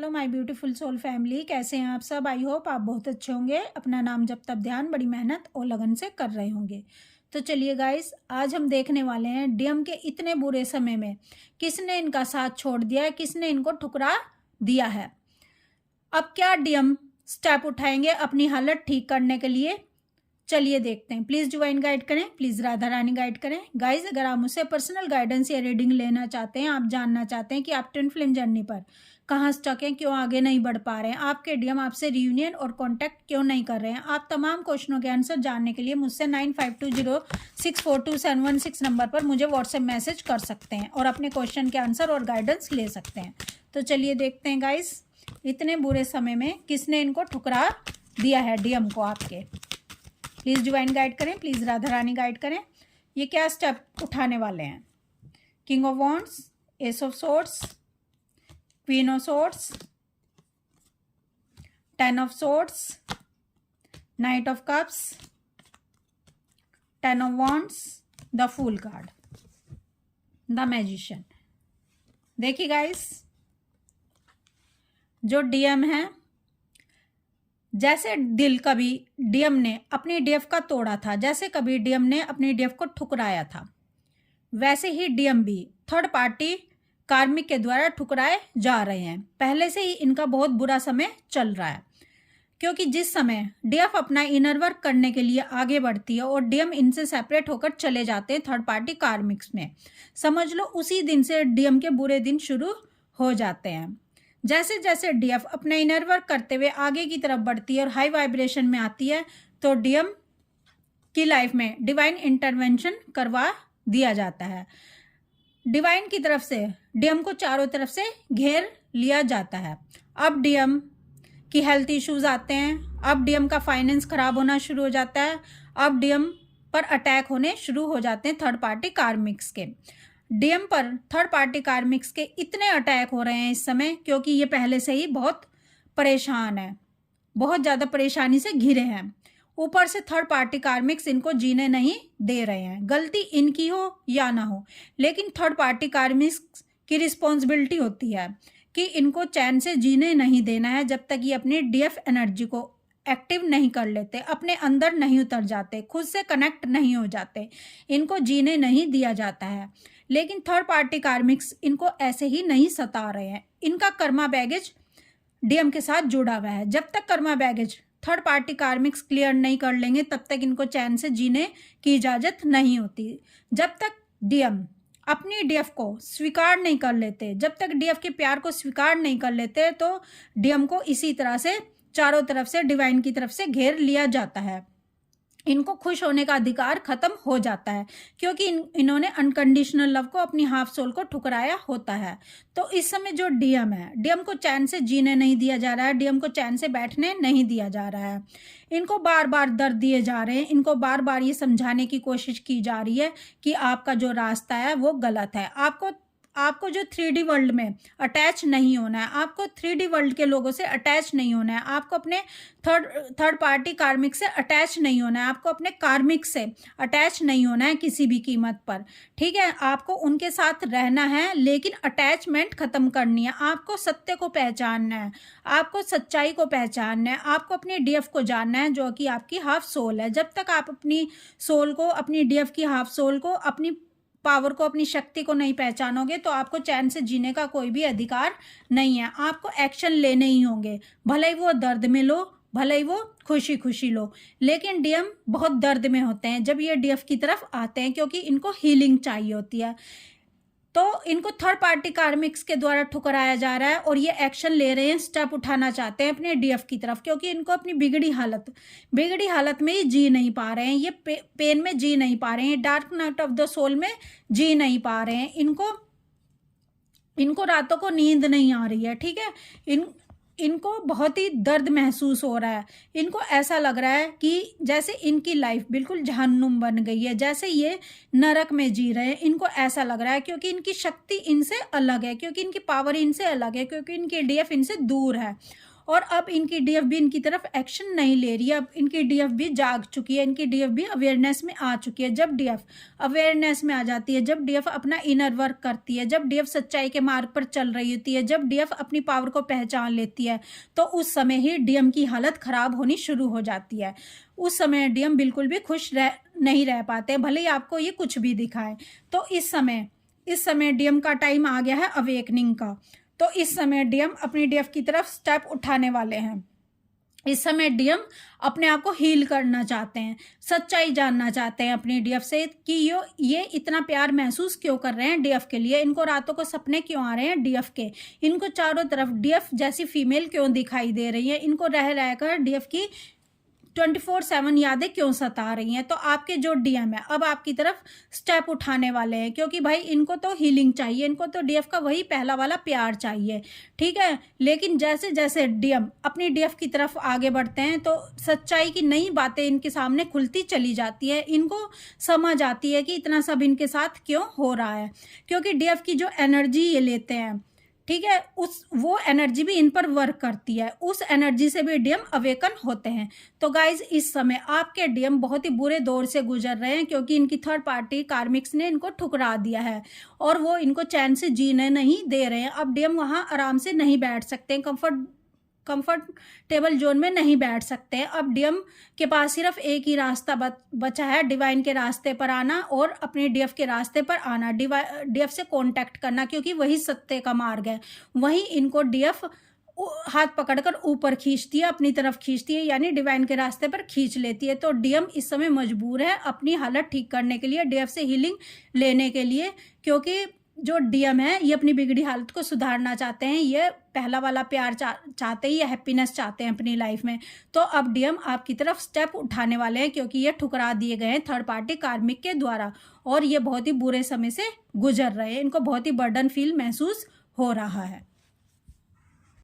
Hello my beautiful soul family, कैसे हैं आप सब। आई होप आप बहुत अच्छे होंगे। अपना नाम जब तब ध्यान बड़ी मेहनत और लगन से कर रहे होंगे। तो चलिए गाइस, आज हम देखने वाले हैं डीएम के इतने बुरे समय में किसने इनका साथ छोड़ दिया है, किसने इनको ठुकरा दिया है। अब क्या डीएम स्टेप उठाएंगे अपनी हालत ठीक करने के लिए, चलिए देखते हैं। प्लीज़ डिवाइन गाइड करें, प्लीज़ राधा रानी गाइड करें। गाइज, अगर आप मुझसे पर्सनल गाइडेंस या रीडिंग लेना चाहते हैं, आप जानना चाहते हैं कि आप ट्विन फ्लेम जर्नी पर कहाँ स्टक हैं, क्यों आगे नहीं बढ़ पा रहे हैं, आपके डीएम आपसे रियूनियन और कांटेक्ट क्यों नहीं कर रहे हैं, आप तमाम क्वेश्चनों के आंसर जानने के लिए मुझसे 9520642716 नंबर पर मुझे व्हाट्सएप मैसेज कर सकते हैं और अपने क्वेश्चन के आंसर और गाइडेंस ले सकते हैं। तो चलिए देखते हैं गाइज, इतने बुरे समय में किसने इनको ठुकरा दिया है डीएम को आपके। प्लीज़ डिवाइन गाइड करें, प्लीज़ राधा रानी गाइड करें। ये क्या स्टेप उठाने वाले हैं। King of wands, ace of swords, queen of swords, 10 of swords, knight of cups, 10 of wands, the fool card, the magician. देखिए गाइस, जो डीएम है, जैसे दिल कभी डीएम ने अपनी डीएफ का तोड़ा था, जैसे कभी डीएम ने अपनी डीएफ को ठुकराया था, वैसे ही डीएम भी थर्ड पार्टी कार्मिक के द्वारा ठुकराए जा रहे हैं। पहले से ही इनका बहुत बुरा समय चल रहा है, क्योंकि जिस समय डीएफ अपना इनर वर्क करने के लिए आगे बढ़ती है और डीएम इनसे सेपरेट होकर चले जाते हैं थर्ड पार्टी कार्मिक्स में, समझ लो उसी दिन से डीएम के बुरे दिन शुरू हो जाते हैं। जैसे जैसे डीएफ अपना इनर वर्क करते हुए आगे की तरफ बढ़ती है और हाई वाइब्रेशन में आती है, तो डीएम की लाइफ में डिवाइन इंटरवेंशन करवा दिया जाता है। डिवाइन की तरफ से डीएम को चारों तरफ से घेर लिया जाता है। अब डीएम की हेल्थ इश्यूज आते हैं, अब डीएम का फाइनेंस खराब होना शुरू हो जाता है, अब डीएम पर अटैक होने शुरू हो जाते हैं थर्ड पार्टी कार्मिक्स के। डीएम पर थर्ड पार्टी कार्मिक्स के इतने अटैक हो रहे हैं इस समय, क्योंकि ये पहले से ही बहुत परेशान है, बहुत ज़्यादा परेशानी से घिरे हैं। ऊपर से थर्ड पार्टी कार्मिक्स इनको जीने नहीं दे रहे हैं। गलती इनकी हो या ना हो, लेकिन थर्ड पार्टी कार्मिक्स की रिस्पॉन्सिबिलिटी होती है कि इनको चैन से जीने नहीं देना है जब तक ये अपनी डीएफ एनर्जी को एक्टिव नहीं कर लेते, अपने अंदर नहीं उतर जाते, खुद से कनेक्ट नहीं हो जाते, इनको जीने नहीं दिया जाता है। लेकिन थर्ड पार्टी कार्मिक्स इनको ऐसे ही नहीं सता रहे हैं। इनका कर्मा बैगेज डीएम के साथ जुड़ा हुआ है। जब तक Karma baggage third party karmics clear नहीं कर लेंगे, तब तक इनको चैन से जीने की इजाज़त नहीं होती। जब तक डीएम अपनी डीएफ को स्वीकार नहीं कर लेते, जब तक डीएफ के प्यार को स्वीकार नहीं कर लेते, तो डीएम को इसी तरह से चारों तरफ से डिवाइन की तरफ से घेर लिया जाता है। इनको खुश होने का अधिकार खत्म हो जाता है, क्योंकि इन्होंने अनकंडीशनल लव को, अपनी हाफ सोल को ठुकराया होता है। तो इस समय जो डीएम है, डीएम को चैन से जीने नहीं दिया जा रहा है, डीएम को चैन से बैठने नहीं दिया जा रहा है। इनको बार बार दर्द दिए जा रहे हैं, इनको बार बार ये समझाने की कोशिश की जा रही है कि आपका जो रास्ता है वो गलत है। आपको जो 3D वर्ल्ड में अटैच नहीं होना है, आपको 3D वर्ल्ड के लोगों से अटैच नहीं होना है, आपको अपने थर्ड पार्टी कार्मिक से अटैच नहीं होना है, आपको अपने कार्मिक से अटैच नहीं होना है किसी भी कीमत पर। ठीक है, आपको उनके साथ रहना है, लेकिन अटैचमेंट खत्म करनी है। आपको सत्य को पहचानना है, आपको सच्चाई को पहचानना है, आपको अपनी डीएफ को जानना है, जो कि आपकी हाफ सोल है। जब तक आप अपनी सोल को, अपनी डीएफ की हाफ सोल को, अपनी पावर को, अपनी शक्ति को नहीं पहचानोगे, तो आपको चैन से जीने का कोई भी अधिकार नहीं है। आपको एक्शन लेने ही होंगे, भले ही वो दर्द में लो, भले ही वो खुशी खुशी लो। लेकिन डीएम बहुत दर्द में होते हैं जब ये डीएफ की तरफ आते हैं, क्योंकि इनको हीलिंग चाहिए होती है। तो इनको थर्ड पार्टी कार्मिक्स के द्वारा ठुकराया जा रहा है और ये एक्शन ले रहे हैं, स्टेप उठाना चाहते हैं अपने डीएफ की तरफ, क्योंकि इनको अपनी बिगड़ी हालत में ही जी नहीं पा रहे हैं। ये पेन में जी नहीं पा रहे हैं, dark night of the soul में जी नहीं पा रहे हैं। इनको रातों को नींद नहीं आ रही है। ठीक है, इनको बहुत ही दर्द महसूस हो रहा है। इनको ऐसा लग रहा है कि जैसे इनकी लाइफ बिल्कुल जहन्नुम बन गई है, जैसे ये नरक में जी रहे हैं। इनको ऐसा लग रहा है, क्योंकि इनकी शक्ति इनसे अलग है, क्योंकि इनकी पावर इनसे अलग है, क्योंकि इनकी डीएफ इनसे दूर है। और अब इनकी डीएफ भी इनकी तरफ एक्शन नहीं ले रही है। अब इनकी डीएफ भी जाग चुकी है, इनकी डीएफ भी अवेयरनेस में आ चुकी है। जब डीएफ अवेयरनेस में आ जाती है, जब डीएफ अपना इनर वर्क करती है, जब डीएफ सच्चाई के मार्ग पर चल रही होती है, जब डीएफ अपनी पावर को पहचान लेती है, तो उस समय ही डीएम की हालत खराब होनी शुरू हो जाती है। उस समय डीएम बिल्कुल भी खुश नहीं रह पाते, भले ही आपको ये कुछ भी दिखाए। तो इस समय डीएम का टाइम आ गया है अवेकनिंग का। तो इस समय डीएम अपनी डीएफ की तरफ स्टेप उठाने वाले हैं। इस समय डीएम अपने आप को हील करना चाहते हैं, सच्चाई जानना चाहते हैं अपनी डीएफ से कि ये इतना प्यार महसूस क्यों कर रहे हैं डीएफ के लिए, इनको रातों को सपने क्यों आ रहे हैं डीएफ के, इनको चारों तरफ डीएफ जैसी फीमेल क्यों दिखाई दे रही है, इनको रह रहकर डीएफ की 24/7 यादें क्यों सता रही हैं। तो आपके जो डीएम है अब आपकी तरफ स्टेप उठाने वाले हैं, क्योंकि भाई इनको तो हीलिंग चाहिए, इनको तो डीएफ का वही पहला वाला प्यार चाहिए, ठीक है। लेकिन जैसे जैसे डीएम अपनी डीएफ की तरफ आगे बढ़ते हैं तो सच्चाई की नई बातें इनके सामने खुलती चली जाती है। इनको समझ आती है कि इतना सब इनके साथ क्यों हो रहा है, क्योंकि डीएफ की जो एनर्जी ये लेते हैं, ठीक है, वो एनर्जी भी इन पर वर्क करती है, उस एनर्जी से भी डीएम अवेकन होते हैं। तो गाइज इस समय आपके डीएम बहुत ही बुरे दौर से गुजर रहे हैं, क्योंकि इनकी थर्ड पार्टी कार्मिक्स ने इनको ठुकरा दिया है और वो इनको चैन से जीने नहीं दे रहे हैं। अब डीएम वहाँ आराम से नहीं बैठ सकते हैं, कंफर्टेबल जोन में नहीं बैठ सकते हैं। अब डीएम के पास सिर्फ एक ही रास्ता बचा है, डिवाइन के रास्ते पर आना और अपने डीएफ के रास्ते पर आना, डीएफ से कांटेक्ट करना, क्योंकि वही सत्य का मार्ग है। वहीं इनको डीएफ हाथ पकड़कर ऊपर खींचती है, अपनी तरफ खींचती है, यानी डिवाइन के रास्ते पर खींच लेती है। तो डीएम इस समय मजबूर है अपनी हालत ठीक करने के लिए, डीएफ से हीलिंग लेने के लिए, क्योंकि जो डीएम है ये अपनी बिगड़ी हालत को सुधारना चाहते हैं, ये पहला वाला प्यार चाहते हैं, ये हैप्पीनेस चाहते हैं अपनी लाइफ में। तो अब डीएम आपकी तरफ स्टेप उठाने वाले हैं, क्योंकि ये ठुकरा दिए गए हैं थर्ड पार्टी कार्मिक के द्वारा और ये बहुत ही बुरे समय से गुजर रहे हैं, इनको बहुत ही बर्डन फील महसूस हो रहा है।